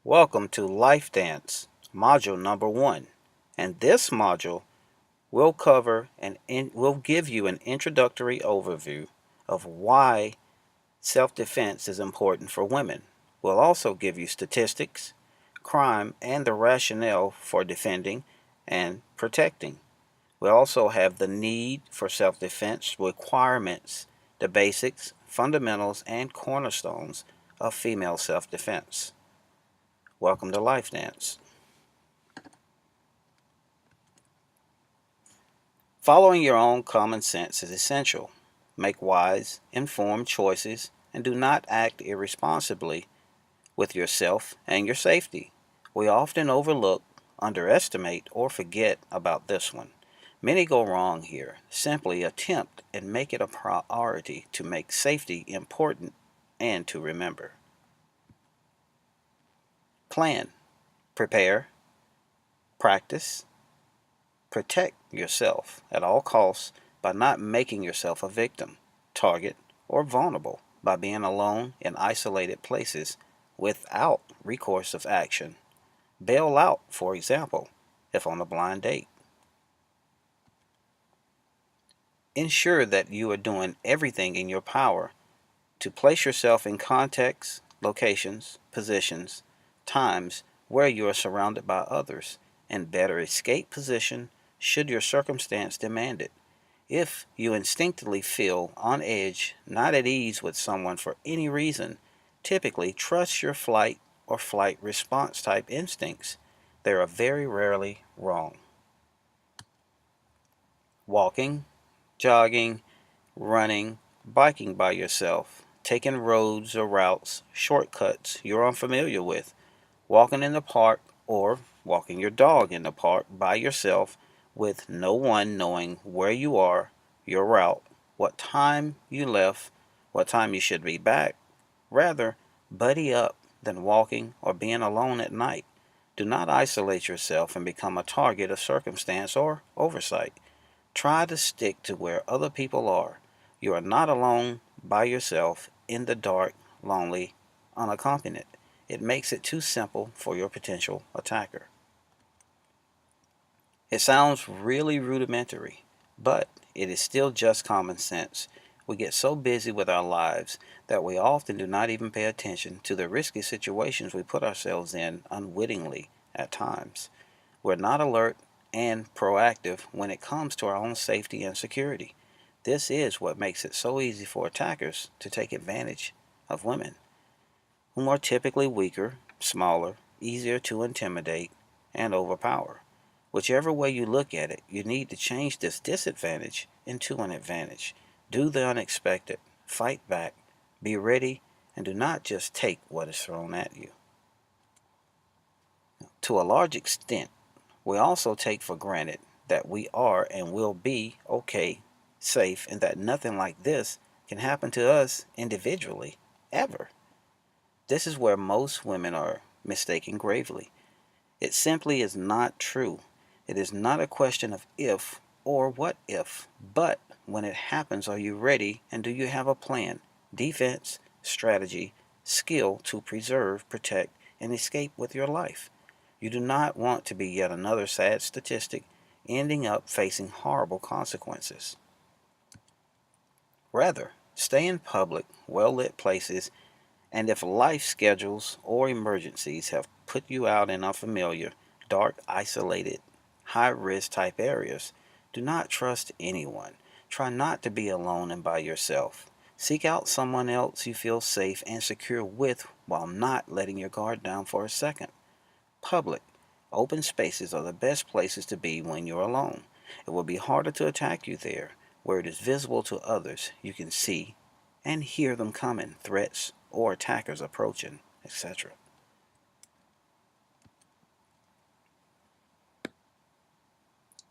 Welcome to Life Dance, module number 1. And this module will will give you an introductory overview of why self-defense is important for women. We'll also give you statistics, crime, and the rationale for defending and protecting. We'll also have the need for self-defense requirements, the basics, fundamentals, and cornerstones of female self-defense. Welcome to Life Dance. Following your own common sense is essential. Make wise, informed choices and do not act irresponsibly with yourself and your safety. We often overlook, underestimate, or forget about this one. Many go wrong here. Simply attempt and make it a priority to make safety important and to remember. Plan, prepare, practice, protect yourself at all costs by not making yourself a victim, target, or vulnerable by being alone in isolated places without recourse of action. Bail out, for example, if on a blind date. Ensure that you are doing everything in your power to place yourself in contexts, locations, positions, times where you are surrounded by others and better escape position should your circumstance demand it. If you instinctively feel on edge, not at ease with someone for any reason, typically trust your flight or flight response type instincts. They are very rarely wrong. Walking, jogging, running, biking by yourself, taking roads or routes, shortcuts you're unfamiliar with, walking in the park or walking your dog in the park by yourself with no one knowing where you are, your route, what time you left, what time you should be back. Rather, buddy up than walking or being alone at night. Do not isolate yourself and become a target of circumstance or oversight. Try to stick to where other people are. You are not alone by yourself in the dark, lonely, unaccompanied. It makes it too simple for your potential attacker. It sounds really rudimentary, but it is still just common sense. We get so busy with our lives that we often do not even pay attention to the risky situations we put ourselves in unwittingly at times. We're not alert and proactive when it comes to our own safety and security. This is what makes it so easy for attackers to take advantage of women, whom are typically weaker, smaller, easier to intimidate, and overpower. Whichever way you look at it, you need to change this disadvantage into an advantage. Do the unexpected, fight back, be ready, and do not just take what is thrown at you. To a large extent, we also take for granted that we are and will be okay, safe, and that nothing like this can happen to us individually, ever. This is where most women are mistaken gravely. It simply is not true. It is not a question of if or what if, but when it happens, are you ready and do you have a plan, defense, strategy, skill to preserve, protect, and escape with your life? You do not want to be yet another sad statistic ending up facing horrible consequences. Rather, stay in public, well-lit places, and if life schedules or emergencies have put you out in unfamiliar, dark, isolated, high-risk type areas, do not trust anyone. Try not to be alone and by yourself. Seek out someone else you feel safe and secure with while not letting your guard down for a second. Public, open spaces are the best places to be when you're alone. It will be harder to attack you there, where it is visible to others. You can see and hear them coming, threats or attackers approaching, etc.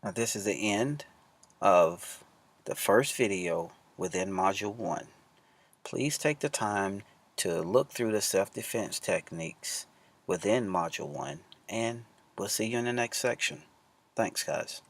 Now this is the end of the first video within Module 1. Please take the time to look through the self-defense techniques within Module 1, and we'll see you in the next section. Thanks, guys.